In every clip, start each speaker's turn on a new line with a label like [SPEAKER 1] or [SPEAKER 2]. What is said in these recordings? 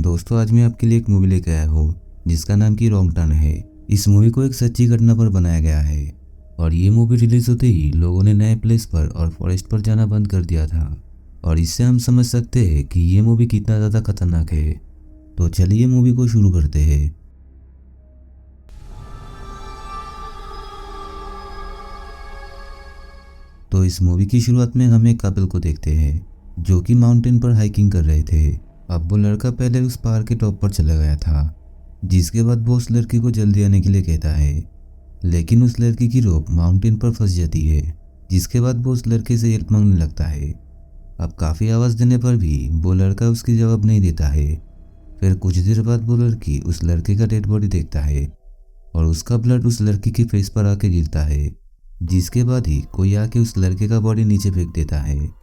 [SPEAKER 1] दोस्तों आज मैं आपके लिए एक मूवी लेकर आया हूँ जिसका नाम की रॉन्ग टर्न है। इस मूवी को एक सच्ची घटना पर बनाया गया है और ये मूवी रिलीज होते ही लोगों ने नए प्लेस पर और फॉरेस्ट पर जाना बंद कर दिया था और इससे हम समझ सकते हैं कि ये मूवी कितना ज़्यादा खतरनाक है। तो चलिए मूवी को शुरू करते हैं। तो इस मूवी की शुरुआत में हम एक कपल को देखते हैं जो कि माउंटेन पर हाइकिंग कर रहे थे। अब वो लड़का पहले उस पहाड़ के टॉप पर चला गया था, जिसके बाद वो उस लड़की को जल्दी आने के लिए कहता है, लेकिन उस लड़की की रोप माउंटेन पर फंस जाती है, जिसके बाद वो उस लड़के से हेल्प मांगने लगता है। अब काफ़ी आवाज़ देने पर भी वो लड़का उसकी जवाब नहीं देता है। फिर कुछ देर बाद वो लड़की उस लड़के का डेड बॉडी देखता है और उसका ब्लड उस लड़की के फेस पर आके गिरता है, जिसके बाद ही कोई आके उस लड़के का बॉडी नीचे फेंक देता है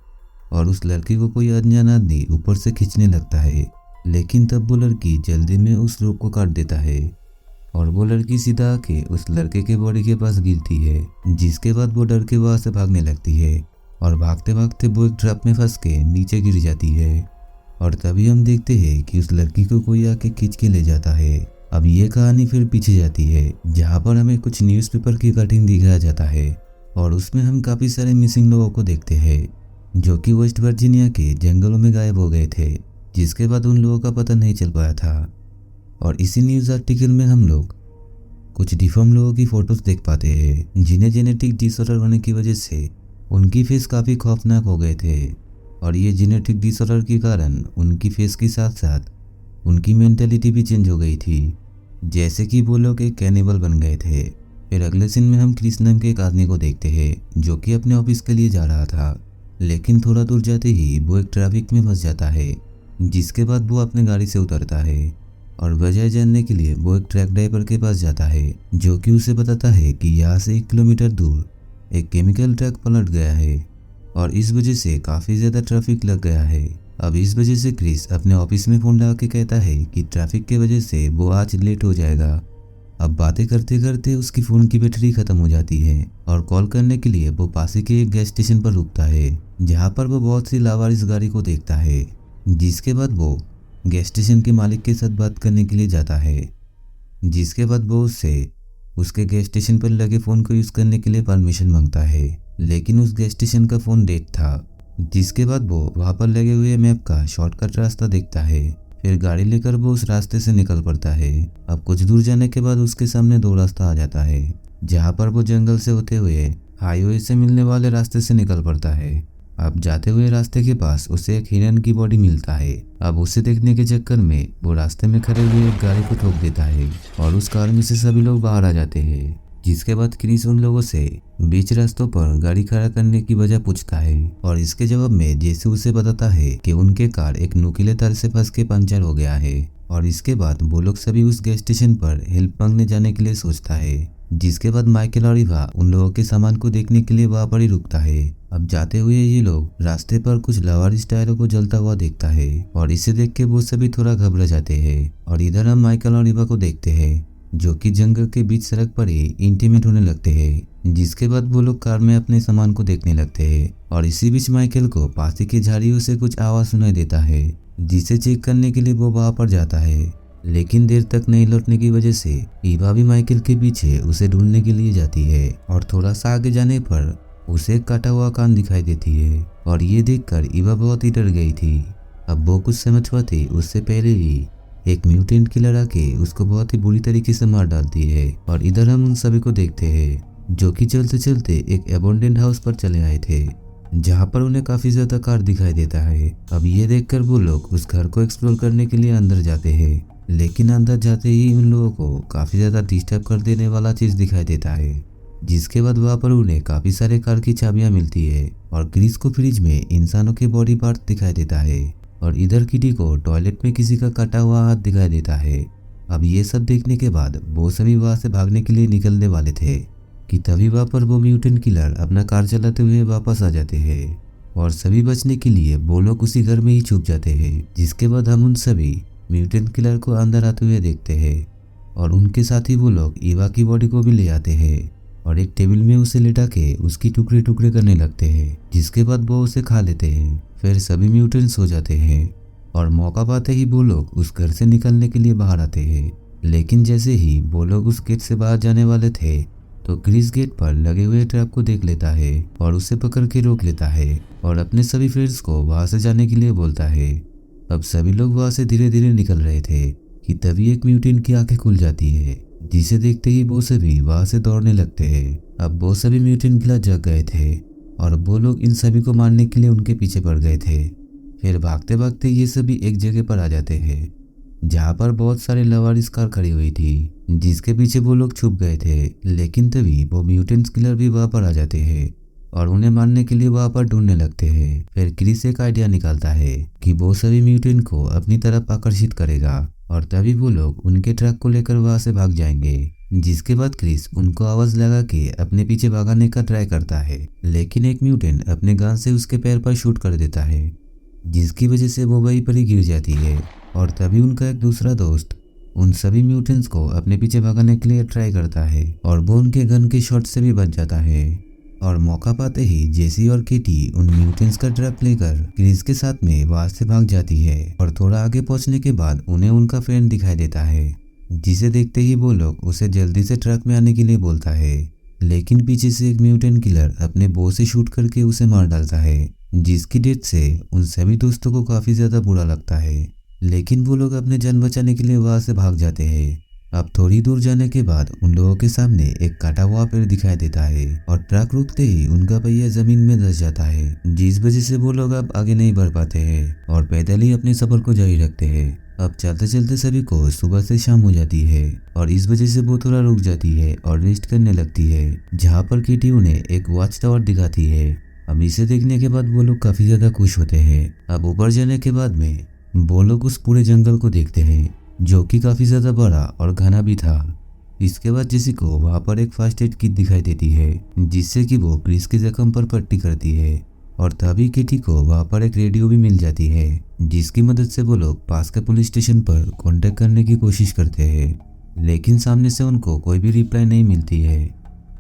[SPEAKER 1] और उस लड़की को कोई अनजान आदमी ऊपर से खींचने लगता है। लेकिन तब वो लड़की जल्दी में उस रोप को काट देता है और वो लड़की सीधा आके उस लड़के के बॉडी के पास गिरती है, जिसके बाद वो डर के वहाँ से भागने लगती है और भागते भागते वो एक ट्रैप में फंस के नीचे गिर जाती है। और तभी हम देखते हैं कि उस लड़की को कोई आके खींच के ले जाता है। अब ये कहानी फिर पीछे जाती है जहाँ पर हमें कुछ न्यूज़पेपर की कटिंग दिखाया जाता है और उसमें हम काफ़ी सारे मिसिंग लोगों को देखते हैं जो कि वेस्ट वर्जीनिया के जंगलों में गायब हो गए थे, जिसके बाद उन लोगों का पता नहीं चल पाया था। और इसी न्यूज़ आर्टिकल में हम लोग कुछ डिफॉर्म लोगों की फोटोज देख पाते हैं जिन्हें जेनेटिक डिसऑर्डर होने की वजह से उनकी फेस काफ़ी खौफनाक हो गए थे और ये जेनेटिक डिसऑर्डर के कारण उनकी फेस के साथ साथ उनकी मेंटेलिटी भी चेंज हो गई थी, जैसे कि वो लोग एक कैनिबल बन गए थे। फिर अगले सीन में हम क्रिस नाम के एक आदमी को देखते हैं जो कि अपने ऑफिस के लिए जा रहा था, लेकिन थोड़ा दूर जाते ही वो एक ट्रैफिक में फंस जाता है, जिसके बाद वो अपने गाड़ी से उतरता है और वजह जानने के लिए वो एक ट्रक ड्राइवर के पास जाता है जो कि उसे बताता है कि यहाँ से 1 किलोमीटर दूर एक केमिकल ट्रक पलट गया है और इस वजह से काफ़ी ज़्यादा ट्रैफिक लग गया है। अब इस वजह से क्रिस अपने ऑफिस में फ़ोन लगा के कहता है कि ट्रैफिक के वजह से वो आज लेट हो जाएगा। अब बातें करते करते उसकी फ़ोन की बैटरी ख़त्म हो जाती है और कॉल करने के लिए वो पास ही के एक गैस स्टेशन पर रुकता है, जहाँ पर वो बहुत सी लावारिस गाड़ी को देखता है, जिसके बाद वो गैस स्टेशन के मालिक के साथ बात करने के लिए जाता है, जिसके बाद वो उससे उसके गैस स्टेशन पर लगे फ़ोन को यूज़ करने के लिए परमिशन मांगता है, लेकिन उस गैस स्टेशन का फ़ोन डेड था, जिसके बाद वो वहाँ पर लगे हुए मैप का शॉर्टकट रास्ता देखता है। फिर गाड़ी लेकर वो उस रास्ते से निकल पड़ता है। अब कुछ दूर जाने के बाद उसके सामने 2 रास्ता आ जाता है, जहाँ पर वो जंगल से होते हुए हाईवे से मिलने वाले रास्ते से निकल पड़ता है। अब जाते हुए रास्ते के पास उसे एक हिरन की बॉडी मिलता है। अब उसे देखने के चक्कर में वो रास्ते में खड़े हुए एक गाड़ी को ठोक देता है और उस कार में से सभी लोग बाहर आ जाते हैं, जिसके बाद क्रिस उन लोगों से बीच रास्तों पर गाड़ी खड़ा करने की वजह पूछता है और इसके जवाब में जैसे उसे बताता है कि उनके कार एक नुकीले तार से फंस के पंचर हो गया है। और इसके बाद वो लोग सभी उस गैस स्टेशन पर हेल्प मांगने जाने के लिए सोचता है, जिसके बाद माइकल और इवा उन लोगों के सामान को देखने के लिए वहाँ पर ही रुकता है। अब जाते हुए ये लोग रास्ते पर कुछ लावारिस टायरों को जलता हुआ देखता है और इसे देख के वो सभी थोड़ा घबरा जाते हैं। और इधर हम माइकल और इवा को देखते हैं जो कि जंगल के बीच सड़क पर ही इंटीमेट होने लगते हैं, जिसके बाद वो लोग कार में अपने सामान को देखने लगते हैं। और इसी बीच माइकल को पास की झाड़ियों से कुछ आवाज़ सुनाई देता है, जिसे चेक करने के लिए वो वहाँ पर जाता है, लेकिन देर तक नहीं लौटने की वजह से ईवा भी माइकल के पीछे उसे ढूंढने के लिए जाती है। और थोड़ा सा आगे जाने पर उसे एक काटा हुआ कान दिखाई देती है और ये देखकर ईवा बहुत ही डर गई थी। अब वो कुछ समझ पाती उससे पहले ही एक म्यूटेंट किलर आके उसको बहुत ही बुरी तरीके से मार डालती है। और इधर हम उन सभी को देखते हैं जो कि चलते चलते एक एबंडेंट हाउस पर चले आए थे, जहाँ पर उन्हें काफ़ी ज़्यादा कार दिखाई देता है। अब ये देखकर वो लोग उस घर को एक्सप्लोर करने के लिए अंदर जाते हैं, लेकिन अंदर जाते ही उन लोगों को काफ़ी ज़्यादा डिस्टर्ब कर देने वाला चीज़ दिखाई देता है, जिसके बाद वहाँ पर उन्हें काफ़ी सारे कार की चाबियाँ मिलती है और क्रिस को फ्रिज में इंसानों के बॉडी पार्ट दिखाई देता है और इधर किटी को टॉयलेट में किसी का कटा हुआ हाथ दिखाई देता है। अब ये सब देखने के बाद वो सभी वहाँ से भागने के लिए निकलने वाले थे कि तभी वहाँ पर वो म्यूटेंट किलर अपना कार चलाते हुए वापस आ जाते हैं और सभी बचने के लिए वो लोग उसी घर में ही छुप जाते हैं। जिसके बाद हम उन सभी म्यूटेंट किलर को अंदर आते हुए देखते हैं और उनके साथ ही वो लोग ईवा की बॉडी को भी ले आते हैं और एक टेबल में उसे लेटा के उसकी टुकड़े टुकड़े करने लगते हैं, जिसके बाद वो उसे खा लेते हैं। फिर सभी म्यूटेंट्स हो जाते हैं और मौका पाते ही वो लोग उस घर से निकलने के लिए बाहर आते हैं। लेकिन जैसे ही वो लोग उस गेट से बाहर जाने वाले थे तो क्रिस गेट पर लगे हुए ट्रक को देख लेता है और उसे पकड़ के रोक लेता है और अपने सभी फ्रेंड्स को वहां से जाने के लिए बोलता है। अब सभी लोग वहां से धीरे धीरे निकल रहे थे कि तभी एक म्यूटेंट की आंखें खुल जाती है, जिसे देखते ही वो सभी वहां से दौड़ने लगते हैं। अब वो सभी म्यूटेंट किलर जग गए थे और वो लोग इन सभी को मारने के लिए उनके पीछे पड़ गए थे। फिर भागते भागते ये सभी एक जगह पर आ जाते हैं जहाँ पर बहुत सारे लवारिस कार खड़ी हुई थी, जिसके पीछे वो लोग छुप गए थे। लेकिन तभी वो म्यूटेंट किलर भी वहां पर आ जाते हैं और उन्हें मारने के लिए वहां पर ढूंढने लगते हैं। फिर क्रिस एक आइडिया निकालता है कि वो सभी म्यूटेंट को अपनी तरफ आकर्षित करेगा और तभी वो लोग उनके ट्रक को लेकर वहां से भाग जाएंगे। जिसके बाद क्रिस उनको आवाज लगा के अपने पीछे भागने का ट्राई करता है, लेकिन एक म्यूटेंट अपने गन से उसके पैर पर शूट कर देता है, जिसकी वजह से वो वहीं पर ही गिर जाती है। और तभी उनका एक दूसरा दोस्त उन सभी म्यूटेंट्स को अपने पीछे भगाने के लिए ट्राई करता है और वो उनके गन के शॉट से भी बच जाता है। और मौका पाते ही जेसी और केटी उन म्यूटेंट्स का ट्रक लेकर क्रिस के साथ में वहां से भाग जाती है। और थोड़ा आगे पहुंचने के बाद उन्हें उनका फ्रेंड दिखाई देता है, जिसे देखते ही वो लोग उसे जल्दी से ट्रक में आने के लिए बोलता है। लेकिन पीछे से एक म्यूटेंट किलर अपने बो से शूट करके उसे मार डालता है, जिसकी डेथ से उन सभी दोस्तों को काफी ज्यादा बुरा लगता है। लेकिन वो लोग अपने जान बचाने के लिए वहां से भाग जाते हैं। अब थोड़ी दूर जाने के बाद उन लोगों के सामने एक काटा हुआ पेड़ दिखाई देता है और ट्रक रुकते ही उनका पहिया जमीन में धंस जाता है, जिस वजह से वो लोग अब आगे नहीं बढ़ पाते हैं और पैदल ही अपने सफर को जारी रखते हैं। अब चलते चलते सभी को सुबह से शाम हो जाती है और इस वजह से वो थोड़ा रुक जाती है और रेस्ट करने लगती है, जहाँ पर केटी उन्हें एक वॉच टावर दिखाती है। अब इसे देखने के बाद वो लोग काफी ज्यादा खुश होते हैं। अब ऊपर जाने के बाद में वो लोग उस पूरे जंगल को देखते हैं, जो कि काफी ज्यादा बड़ा और घना भी था। इसके बाद जेसी को वहां पर एक फर्स्ट एड किट दिखाई देती है, जिससे कि वो क्रिस के जख्म पर पट्टी करती है। और तभी केटी को वहां पर एक रेडियो भी मिल जाती है, जिसकी मदद से वो लोग पास के पुलिस स्टेशन पर कांटेक्ट करने की कोशिश करते हैं, लेकिन सामने से उनको कोई भी रिप्लाई नहीं मिलती है।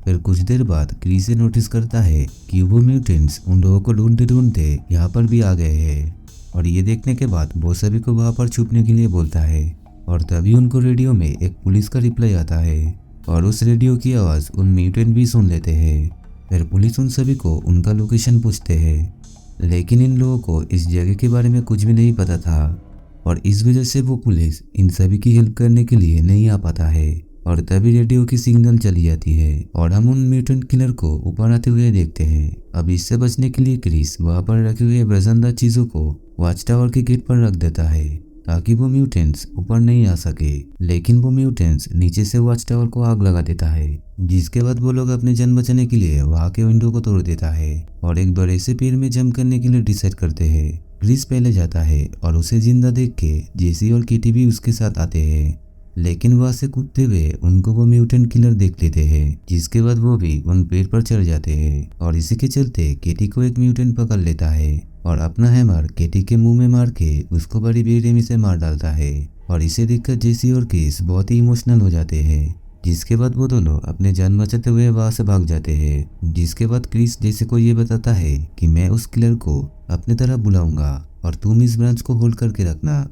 [SPEAKER 1] फिर कुछ देर बाद क्रिस नोटिस करता है कि वो म्यूटेंट्स उन लोगों को ढूंढते ढूंढते यहाँ पर भी आ गए हैं। और ये देखने के बाद वो सभी को वहां पर छुपने के लिए बोलता है। और तभी उनको रेडियो में एक पुलिस का रिप्लाई आता है और उस रेडियो की आवाज़ उन म्यूटेंट भी सुन लेते हैं। फिर पुलिस उन सभी को उनका लोकेशन पूछते हैं, लेकिन इन लोगों को इस जगह के बारे में कुछ भी नहीं पता था और इस वजह से वो पुलिस इन सभी की हेल्प करने के लिए नहीं आ पाता है। और तभी रेडियो की सिग्नल चली जाती है और हम उन म्यूटेंट किलर को ऊपर आते हुए देखते हैं। अब इससे बचने के लिए क्रिस वहां पर रखे हुए वजनदार चीजों को वॉच टावर के गेट पर रख देता है, ताकि वो म्यूटेंट्स ऊपर नहीं आ सके। लेकिन वो म्यूटेंट्स नीचे से वॉच टावर को आग लगा देता है, जिसके बाद वो लोग अपने जान बचाने के लिए वहां के विंडो को तोड़ देता है और एक बड़े से पेड़ में जंप करने के लिए डिसाइड करते हैं। क्रिस पहले जाता है और उसे जिंदा देख के जेसी और केटी भी उसके साथ आते हैं, लेकिन वहां से कूदते हुए उनको वो म्यूटेंट किलर देख लेते हैं, जिसके बाद वो भी उन पेड़ पर चढ़ जाते हैं। और इसी के चलते केटी को एक म्यूटेंट पकड़ लेता है और अपना हैमर केटी के मुंह में मार के उसको बड़ी बेरहमी से मार डालता है। और इसे देखकर जेसी और क्रिस बहुत ही इमोशनल हो जाते हैं, जिसके बाद वो दोनों अपने जान बचाते हुए वहां से भाग जाते हैं। जिसके बाद क्रिस जेसी को ये बताता है कि मैं उस किलर को अपने तरफ बुलाऊंगा और तुम इस ब्रांच को होल्ड करके रखना,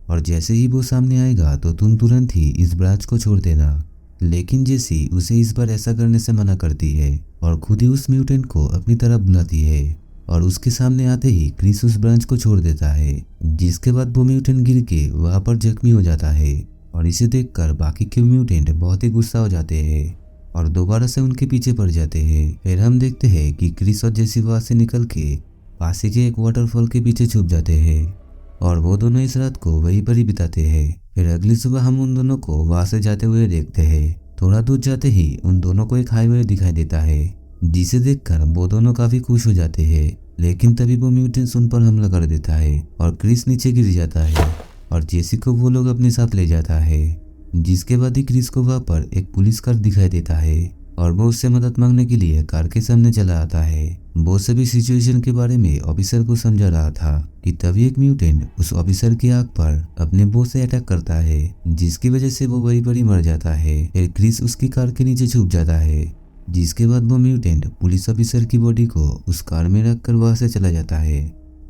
[SPEAKER 1] और जैसे ही वो सामने आएगा तो तुम तुरंत ही इस ब्रांच को छोड़ देना। लेकिन जेसी उसे इस बार ऐसा करने से मना करती है और खुद ही उस म्यूटेंट को अपनी तरफ बुलाती है और उसके सामने आते ही क्रिस उस ब्रांच को छोड़ देता है, जिसके बाद वो म्यूटेंट गिर के वहां पर जख्मी हो जाता है। और इसे देखकर बाकी के म्यूटेंट बहुत ही गुस्सा हो जाते हैं और दोबारा से उनके पीछे पड़ जाते हैं। फिर हम देखते हैं कि क्रिस और जेसी वहां से निकल के पास ही के एक वाटरफॉल के पीछे छुप जाते हैं और वो दोनों इस रात को वहीं पर ही बिताते हैं। फिर अगली सुबह हम उन दोनों को वहां से जाते हुए देखते हैं। थोड़ा दूर जाते ही उन दोनों को एक हाईवे दिखाई देता है, जिसे देखकर वो दोनों काफी खुश हो जाते हैं। लेकिन तभी वो म्यूटेंट्स उन पर हमला कर देता है और क्रिस नीचे गिर जाता है और जेसी को वो लोग अपने साथ ले जाता है। जिसके बाद ही क्रिस को वहां पर एक पुलिस कार दिखाई देता है और वो उससे मदद मांगने के लिए कार के सामने चला आता है। वो सभी सिचुएशन के बारे में ऑफिसर को समझा रहा था कि तभी एक म्यूटेंट उस ऑफिसर की आंख पर अपने बो से अटैक करता है, जिसकी वजह से वो वहीं पर ही मर जाता है। फिर क्रिस उसकी कार के नीचे छुप जाता है, जिसके बाद वो म्यूटेंट पुलिस ऑफिसर की बॉडी को उस कार में रखकर वहां से चला जाता है।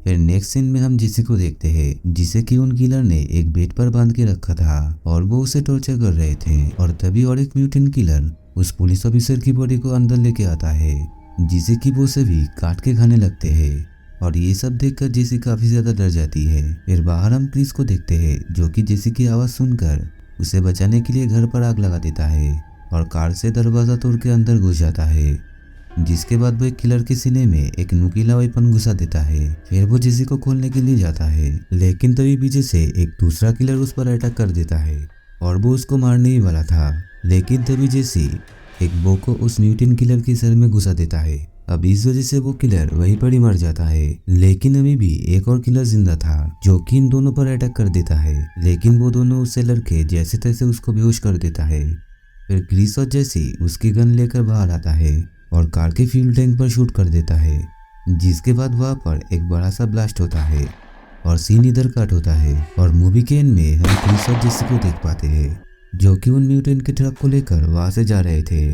[SPEAKER 1] फिर नेक्स्ट सीन में हम जेसी को देखते हैं जिसे कि उन किलर ने एक बेड पर बांध के रखा था और वो उसे टॉर्चर कर रहे थे। और तभी और एक म्यूटेंट किलर उस पुलिस ऑफिसर की बॉडी को अंदर लेके आता है जिसे कि वो सभी काट के खाने लगते हैं। और ये सब देखकर जेसी काफी ज्यादा डर जाती है। फिर बाहर हम क्रिस को देखते हैं जो कि जेसी की आवाज सुनकर उसे बचाने के लिए घर पर आग लगा देता है और कार से दरवाजा तोड़ के अंदर घुस जाता है, जिसके बाद वो एक किलर के सीने में एक नुकीला वेपन घुसा देता है। फिर वो जेसी को खोलने के लिए जाता है, लेकिन तभी पीछे से एक दूसरा किलर उस पर अटैक कर देता है और वो उसको मारने ही वाला था। लेकिन तभी जेसी एक बो को उस म्यूटेंट किलर के सर में घुसा देता है। अब इस वजह से वो किलर वहीं पर ही मर जाता है। लेकिन अभी भी एक और किलर जिंदा था जो कि इन दोनों पर अटैक कर देता है, लेकिन वो दोनों उससे लड़के जैसे तैसे उसको बेहोश कर देता है। फिर क्रिस और जेसी उसकी गन लेकर बाहर आता है और कार के फ्यूल टैंक पर शूट कर देता है, जिसके बाद वहाँ पर एक बड़ा सा ब्लास्ट होता है और सीन इधर कट होता है। और मूवी के एंड में हम क्रिस और जेसी को देख पाते हैं जो कि उन म्यूटेंट के ट्रक को लेकर वहाँ से जा रहे थे।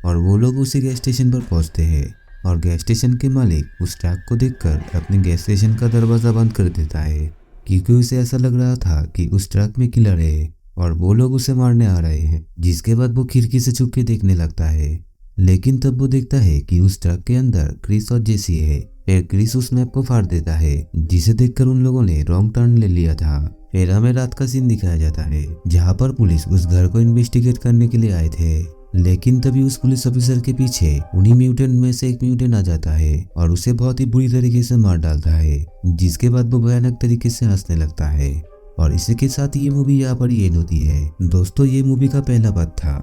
[SPEAKER 1] और वो लोग उसी गैस स्टेशन पर पहुँचते हैं और गैस स्टेशन के मालिक उस ट्रक को देखकर अपने गैस स्टेशन का दरवाजा बंद कर देता है, क्योंकि उसे ऐसा लग रहा था कि उस ट्रक में किलर है और वो लोग उसे मारने आ रहे हैं। जिसके बाद वो खिड़की से छुप के देखने लगता है, लेकिन तब वो देखता है कि उस ट्रक के अंदर क्रिस और जेसी है। फिर क्रिस उस मैप को फाड़ देता है जिसे देखकर उन लोगों ने रॉन्ग टर्न ले लिया था। फिर हमें रात का सीन दिखाया जाता है जहाँ पर पुलिस उस घर को इन्वेस्टिगेट करने के लिए आए थे, लेकिन तभी उस पुलिस ऑफिसर के पीछे उन्हीं म्यूटेंट में से एक म्यूटेंट आ जाता है और उसे बहुत ही बुरी तरीके से मार डालता है, जिसके बाद वो भयानक तरीके से हंसने लगता है। और इसी के साथ ये मूवी यहाँ पर एंड होती है। दोस्तों, ये मूवी का पहला पार्ट था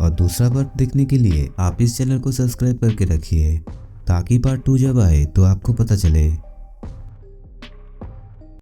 [SPEAKER 1] और दूसरा पार्ट देखने के लिए आप इस चैनल को सब्सक्राइब करके रखिए ताकि पार्ट 2 जब आए तो आपको पता चले।